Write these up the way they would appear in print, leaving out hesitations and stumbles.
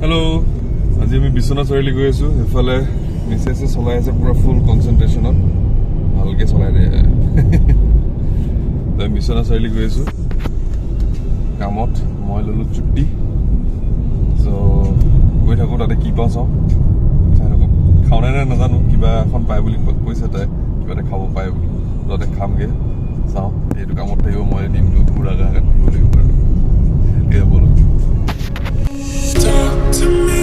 Hello' আজি আমি বিশ্বনাথ চাৰিআলি গৈ আছোঁ এফালে মিছেছে চলাই আছে পুৰা ফুল কনচেনট্ৰেশ্যনত ভালকৈ চলাই দিয়ে আমি বিশ্বনাথ চাৰিআলি গৈ আছোঁ কামত মই ল'লোঁ ছুটি চ' গৈ থাকোঁ তাতে কি পাওঁ চাওঁ চাই থাকোঁ খাওঁ নে নাজানো কিবা এখন পায় বুলি কৈছে তাই কিবা এটা খাব পায় বুলি তাতে খামগৈ চাওঁ এইটো কামত থাকিব মই দিনটো ঘূৰা গা কাটিব লাগিব আৰু এয়া বলো Talk to me,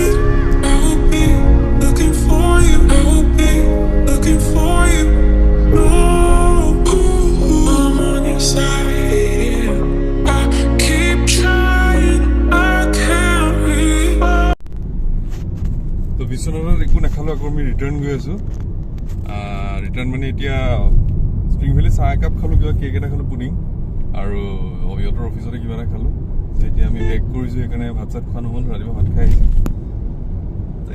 I will be looking for you. I will be looking for you. No, I'm on your side. I keep trying, I can't read. তো বিশ্বনাথত একো নাখালোঁ আকৌ আমি ৰিটাৰ্ণ গৈ আছোঁ ৰিটাৰ্ণ মানে এতিয়া স্প্ৰিং ভেলী চাহ একাপ খালোঁ কিবা কেক এটা খালোঁ পুডিং আৰু সিহঁতৰ অফিচতে কিবা এটা খালোঁ এতিয়া আমি বেক কৰিছোঁ সেইকাৰণে ভাত চাত খোৱা নহ'ল ৰাতিপুৱা ভাত খাই আহিছোঁ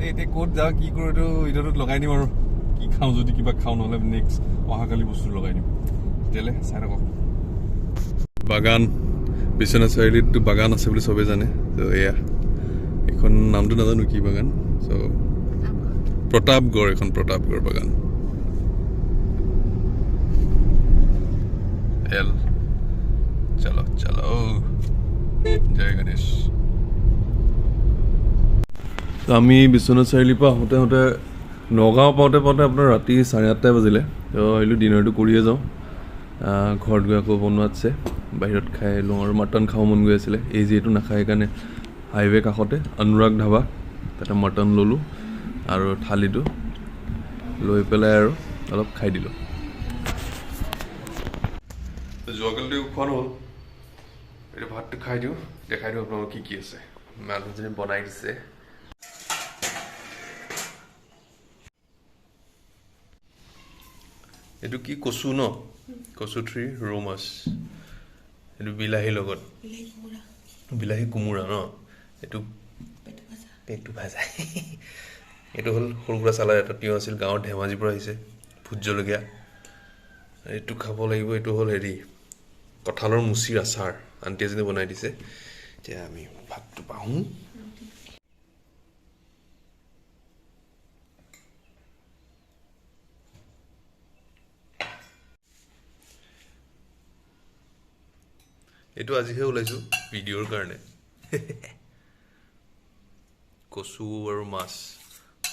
এতিয়া ক'ত যাওঁ কি কৰোঁ এইটো ভিডিঅ'টোত লগাই দিম আৰু কি খাওঁ যদি কিবা খাওঁ নহ'লে নেক্সট অহাকালি বস্তু লগাই দিম তেতিয়াহ'লে চাই থাকক বাগান বিশ্বনাথ চাৰিআলিততো বাগান আছে বুলি চবেই জানে ত' এয়া এইখন নামটো নাজানো কি বাগান চ' প্ৰতাপগড় এখন প্ৰতাপগড় বাগান এল চলো চলো জয় গণেশ আমি বিশ্বনাথ চাৰিআলিৰ পৰা আহোঁতে আহোঁতে নগাঁও পাওঁতে আপোনাৰ ৰাতি 8:30 বাজিলে তো আহিলোঁ ডিনাৰটো কৰিয়ে যাওঁ ঘৰত গৈ আকৌ বনোৱাতছে বাহিৰত খাই লওঁ আৰু মটন খাব মন গৈ আছিলে এই যিহেতু নাখায় সেইকাৰণে হাইৱে কাষতে অনুৰাগ ধাবা তাতে মটন ল'লোঁ আৰু থালিটো লৈ পেলাই আৰু অলপ খাই দিলোঁ যোৱাকালিটো খোৱা নহ'ল এতিয়া ভাতটো খাই দিওঁ দেখাই দিওঁ আপোনালোকক কি কি আছে মানুহজনী বনাই দিছে এইটো কি কচু ন কচু থ্ৰী ৰৌ মাছ এইটো বিলাহীৰ লগত বিলাহী কোমোৰা ন এইটো পেটু ভাজা এইটো হ'ল সৰু সুৰা চালাড এটা তিয়ঁহ আছিল গাঁৱৰ ধেমাজিৰ পৰা আহিছে ভোট জলকীয়া এইটো খাব লাগিব এইটো হ'ল হেৰি কঁঠালৰ মুচিৰ আচাৰ আণ্টি এজনী বনাই দিছে এতিয়া আমি ভাতটো পাওঁ এইটো আজিহে ওলাইছোঁ ভিডিঅ'ৰ কাৰণে কচু আৰু মাছ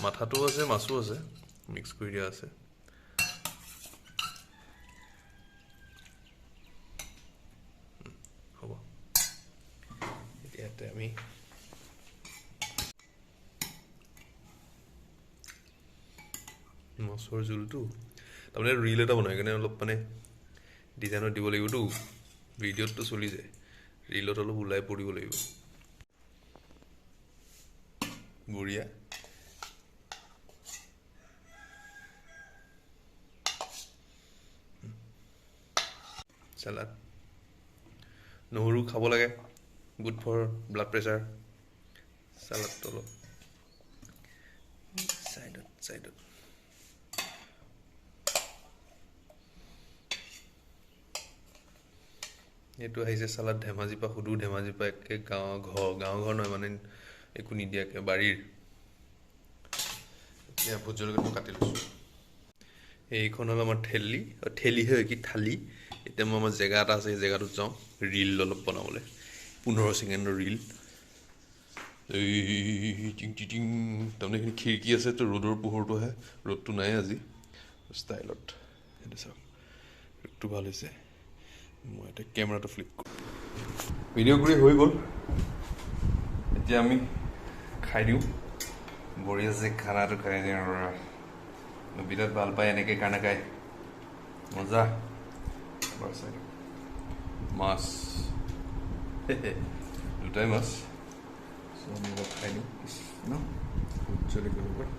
মাথাটো আছে মাছো আছে মিক্স কৰি দিয়া আছে হ'ব ইয়াতে আমি মাছৰ জোলটো তাৰমানে ৰীল এটা বনাই কাৰণে অলপ মানে ডিজাইনত দিব লাগিবতো ভিডিঅ'তটো চলি যায় ৰীলত অলপ ওলাই পৰিব লাগিব বঢ়িয়া চালাড নহৰু খাব লাগে গুড ফৰ ব্লাড প্ৰেছাৰ চালাডটো অলপ চাইডত এইটো আহিছে চালাড ধেমাজিৰ পৰা সুদূৰ ধেমাজিৰ পৰা একে গাঁৱৰ ঘৰ নহয় মানে একো নিদিয়াকৈ বাৰীৰ এতিয়া ভোট জলকীয়াটো কাটি লৈছোঁ এইখন হ'ল আমাৰ ঠেলিহে কি থালি এতিয়া মই আমাৰ জেগা এটা আছে সেই জেগাটোত যাওঁ ৰীল অলপ বনাবলৈ 15 ছেকেণ্ডৰ ৰীল এই টিং টিং তাৰমানে এইখিনি খিৰিকী আছে তো ৰ'দৰ পোহৰটো আহে ৰ'দটো নাই আজি ষ্টাইলত সেইটো চাওক ৰ'দটো ভাল হৈছে মই এটা কেমেৰাটো ফ্লিপ কৰোঁ ভিডিঅ' কৰি হৈ গ'ল এতিয়া আমি খাই দিওঁ বঢ়িয়া যে খানাটো খাই দিওঁ আৰু বিৰাট ভাল পায় এনেকৈ খানা খাই মজা মাছ দুটাই মাছ আমি অলপ খাই দিওঁ ন ভোট জলকীয়াৰ লগত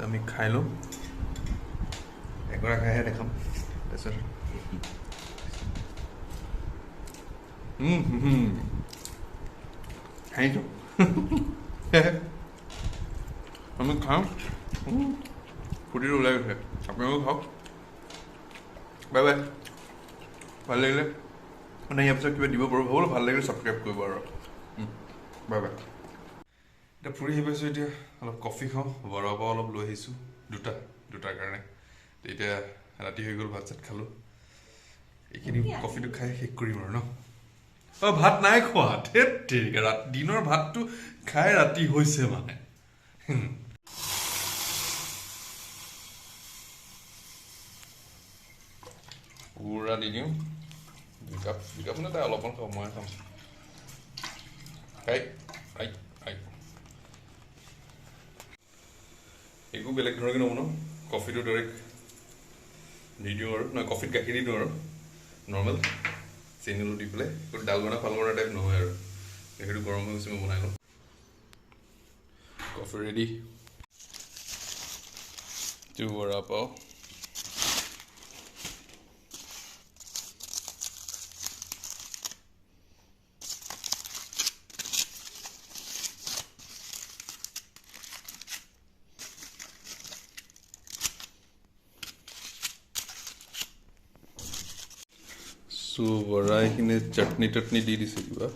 আমি খাই লওঁ এগৰা খাইহে দেখাম তাৰপিছত খাইছোঁ আমি খাওঁ ফুটিটো ওলাই গৈছে আপোনালোকেও খাওক বাই বাই ভাল লাগিলে মানে ইয়াৰ পিছত কিবা দিব পাৰোঁ ভাবোঁ ভাল লাগিলে ছাবস্ক্ৰাইব কৰিব আৰু বাই বাই এতিয়া ফুৰি আহি পাইছোঁ এতিয়া অলপ কফি খাওঁ বৰাৰ পৰা অলপ লৈ আহিছোঁ দুটাৰ কাৰণে এতিয়া ৰাতি হৈ গ'ল ভাত চাত খালোঁ এইখিনি কফিটো খাই শেষ কৰিম আৰু ন ভাত নাই খোৱা ধেত তেৰিকা দিনৰ ভাতটো খাই ৰাতি হৈছে মানে পুৰা দি দিওঁ দুই কাপ মানে তাই অলপমান খাওঁ মই খাম একো বেলেগ ধৰণে নবনাওঁ কফিটো ডাইৰেক্ট দি দিওঁ আৰু নহয় কফিত গাখীৰ দি দিওঁ আৰু নৰ্মেল চেনি দি পেলাই ডালগনা ফালগনা টাইপ নহয় আৰু গাখীৰটো গৰম হৈ গৈছে মই বনাই লওঁ কফি ৰেডি বৰা পাওঁ বৰা এইখিনি চাটনি দি দিছে কিবা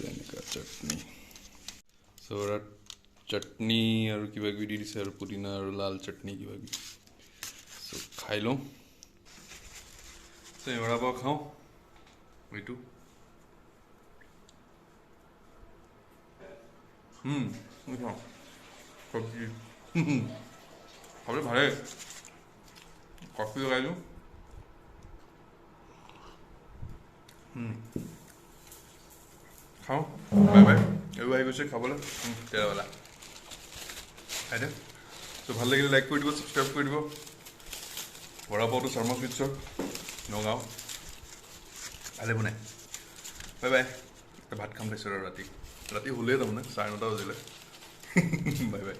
এনেকুৱা চাটনি বৰা চাটনি আৰু কিবা কিবি দি দিছে আৰু পুদিনা আৰু লাল চাটনি কিবা কিবি খাই লওঁ বৰা পাও খাওঁ এইটো চব্জি খাবলৈ ভালেই কফি লগাই দিওঁ খাওঁ বাই বাই এইবোৰ আহি গৈছে খাবলৈ তেৰাবেলা খাই দিয়ক ত' ভাল লাগিলে লাইক কৰি দিব ছাবস্ক্ৰাইব কৰি দিব বৰা পাওটো শৰ্মা ফিটছৰ নগাঁও ভালে বনাই বাই বাই ভাত খাম পাইছোঁ আৰু ৰাতি হ'লেই তাৰমানে 9:30 বাজিলে বাই বাই